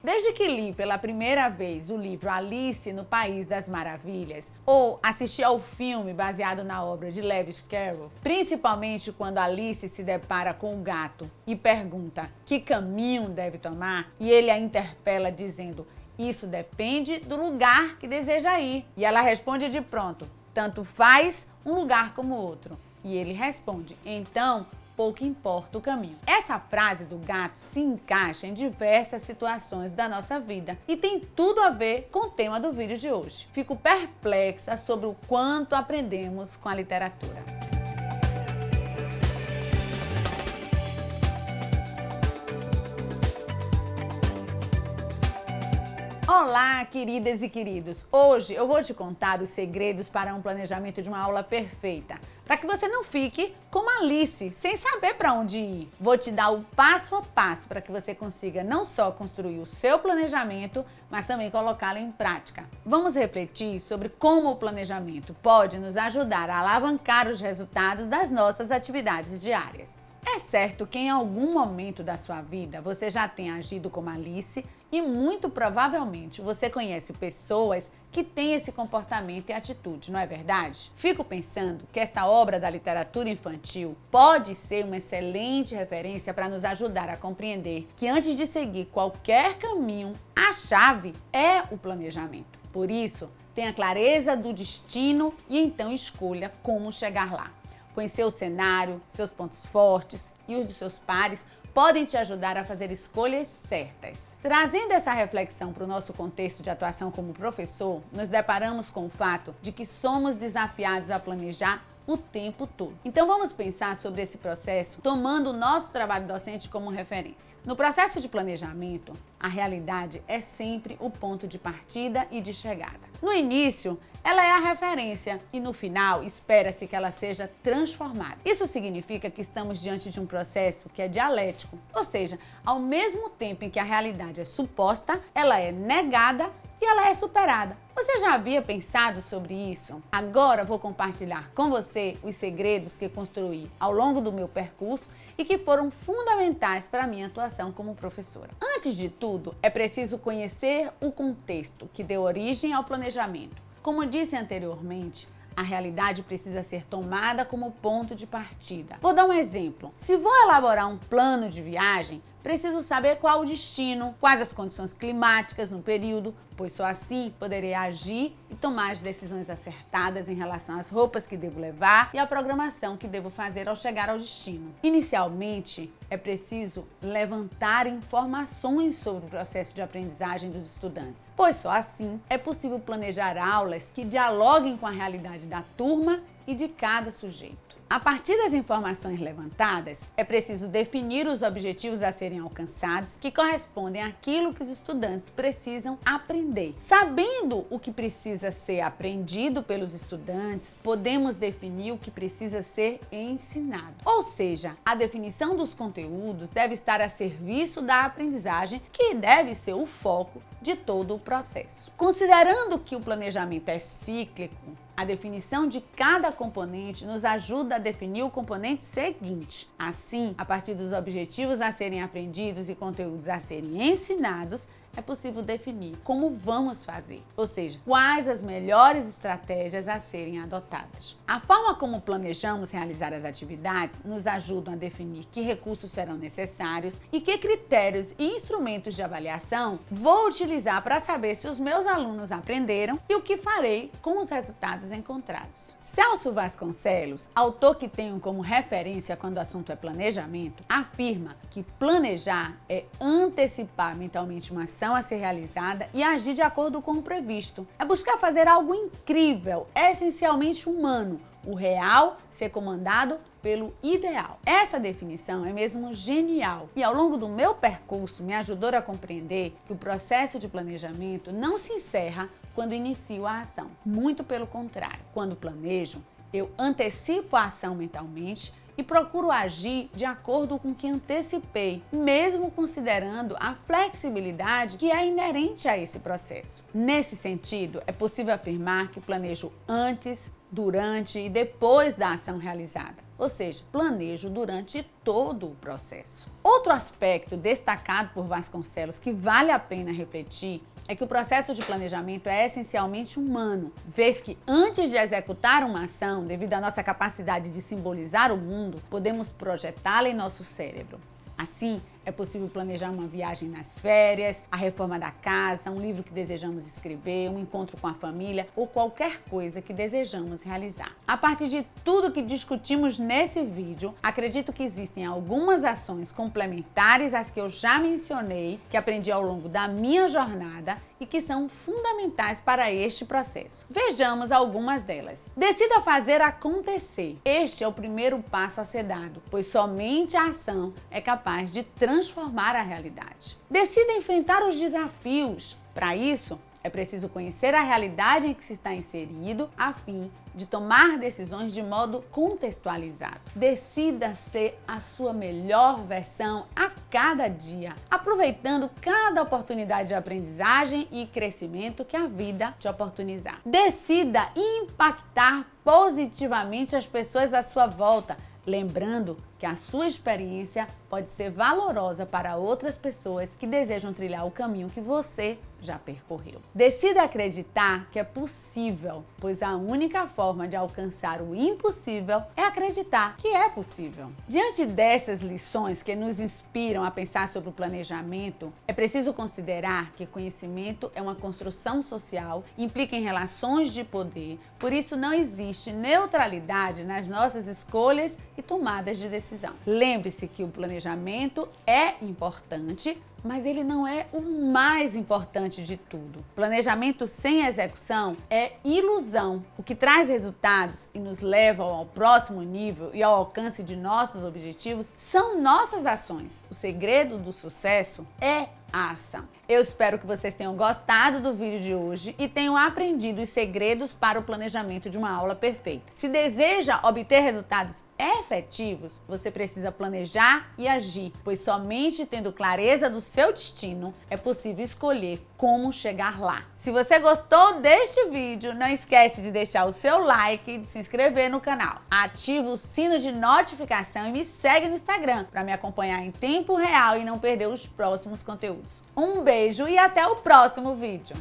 Desde que li pela primeira vez o livro Alice no País das Maravilhas ou assisti ao filme baseado na obra de Lewis Carroll, principalmente quando Alice se depara com o gato e pergunta que caminho deve tomar e ele a interpela dizendo: isso depende do lugar que deseja ir. E ela responde de pronto: tanto faz um lugar como outro. E ele responde: então pouco importa o caminho. Essa frase do gato se encaixa em diversas situações da nossa vida e tem tudo a ver com o tema do vídeo de hoje. Fico perplexa sobre o quanto aprendemos com a literatura. Olá, queridas e queridos! Hoje eu vou te contar os segredos para um planejamento de uma aula perfeita, para que você não fique como Alice, sem saber para onde ir. Vou te dar o passo a passo para que você consiga não só construir o seu planejamento, mas também colocá-lo em prática. Vamos refletir sobre como o planejamento pode nos ajudar a alavancar os resultados das nossas atividades diárias. É certo que em algum momento da sua vida você já tenha agido como Alice e muito provavelmente você conhece pessoas que têm esse comportamento e atitude, não é verdade? Fico pensando que esta obra da literatura infantil pode ser uma excelente referência para nos ajudar a compreender que antes de seguir qualquer caminho, a chave é o planejamento. Por isso, tenha clareza do destino e então escolha como chegar lá. Conhecer o cenário, seus pontos fortes e os de seus pares podem te ajudar a fazer escolhas certas. Trazendo essa reflexão para o nosso contexto de atuação como professor, nos deparamos com o fato de que somos desafiados a planejar o tempo todo. Então vamos pensar sobre esse processo tomando o nosso trabalho docente como referência. No processo de planejamento, a realidade é sempre o ponto de partida e de chegada. No início, ela é a referência e no final espera-se que ela seja transformada. Isso significa que estamos diante de um processo que é dialético, ou seja, ao mesmo tempo em que a realidade é suposta, ela é negada e ela é superada. Você já havia pensado sobre isso? Agora vou compartilhar com você os segredos que construí ao longo do meu percurso e que foram fundamentais para a minha atuação como professora. Antes de tudo, é preciso conhecer o contexto que deu origem ao planejamento. Como disse anteriormente, a realidade precisa ser tomada como ponto de partida. Vou dar um exemplo. Se vou elaborar um plano de viagem, preciso saber qual o destino, quais as condições climáticas no período, pois só assim poderei agir e tomar as decisões acertadas em relação às roupas que devo levar e à programação que devo fazer ao chegar ao destino. Inicialmente, é preciso levantar informações sobre o processo de aprendizagem dos estudantes, pois só assim é possível planejar aulas que dialoguem com a realidade da turma e de cada sujeito. A partir das informações levantadas, é preciso definir os objetivos a serem alcançados que correspondem àquilo que os estudantes precisam aprender. Sabendo o que precisa ser aprendido pelos estudantes, podemos definir o que precisa ser ensinado. Ou seja, a definição dos conteúdos deve estar a serviço da aprendizagem, que deve ser o foco de todo o processo. Considerando que o planejamento é cíclico, a definição de cada componente nos ajuda a definir o componente seguinte. Assim, a partir dos objetivos a serem aprendidos e conteúdos a serem ensinados, é possível definir como vamos fazer, ou seja, quais as melhores estratégias a serem adotadas. A forma como planejamos realizar as atividades nos ajudam a definir que recursos serão necessários e que critérios e instrumentos de avaliação vou utilizar para saber se os meus alunos aprenderam e o que farei com os resultados encontrados. Celso Vasconcelos, autor que tenho como referência quando o assunto é planejamento, afirma que planejar é antecipar mentalmente uma ação a ser realizada e agir de acordo com o previsto. É buscar fazer algo incrível, essencialmente humano, o real ser comandado pelo ideal. Essa definição é mesmo genial e ao longo do meu percurso me ajudou a compreender que o processo de planejamento não se encerra quando inicio a ação. Muito pelo contrário, quando planejo, eu antecipo a ação mentalmente e procuro agir de acordo com o que antecipei, mesmo considerando a flexibilidade que é inerente a esse processo. Nesse sentido, é possível afirmar que planejo antes, durante e depois da ação realizada, ou seja, planejo durante todo o processo. Outro aspecto destacado por Vasconcelos que vale a pena refletir é que o processo de planejamento é essencialmente humano, vez que antes de executar uma ação, devido à nossa capacidade de simbolizar o mundo, podemos projetá-la em nosso cérebro. Assim, é possível planejar uma viagem nas férias, a reforma da casa, um livro que desejamos escrever, um encontro com a família ou qualquer coisa que desejamos realizar. A partir de tudo que discutimos nesse vídeo, acredito que existem algumas ações complementares às que eu já mencionei, que aprendi ao longo da minha jornada e que são fundamentais para este processo. Vejamos algumas delas. Decida fazer acontecer. Este é o primeiro passo a ser dado, pois somente a ação é capaz de transformar a realidade. Decida enfrentar os desafios. Para isso, é preciso conhecer a realidade em que se está inserido, a fim de tomar decisões de modo contextualizado. Decida ser a sua melhor versão a cada dia, aproveitando cada oportunidade de aprendizagem e crescimento que a vida te oportunizar. Decida impactar positivamente as pessoas à sua volta, lembrando que a sua experiência pode ser valorosa para outras pessoas que desejam trilhar o caminho que você já percorreu. Decida acreditar que é possível, pois a única forma de alcançar o impossível é acreditar que é possível. Diante dessas lições que nos inspiram a pensar sobre o planejamento, é preciso considerar que conhecimento é uma construção social, implica em relações de poder, por isso não existe neutralidade nas nossas escolhas e tomadas de decisão. Lembre-se que o planejamento é importante, mas ele não é o mais importante de tudo. Planejamento sem execução é ilusão. O que traz resultados e nos leva ao próximo nível e ao alcance de nossos objetivos são nossas ações. O segredo do sucesso é a ação. Eu espero que vocês tenham gostado do vídeo de hoje e tenham aprendido os segredos para o planejamento de uma aula perfeita. Se deseja obter resultados efetivos, você precisa planejar e agir, pois somente tendo clareza do seu destino é possível escolher como chegar lá. Se você gostou deste vídeo, não esquece de deixar o seu like e de se inscrever no canal. Ativa o sino de notificação e me segue no Instagram para me acompanhar em tempo real e não perder os próximos conteúdos. Um beijo e até o próximo vídeo!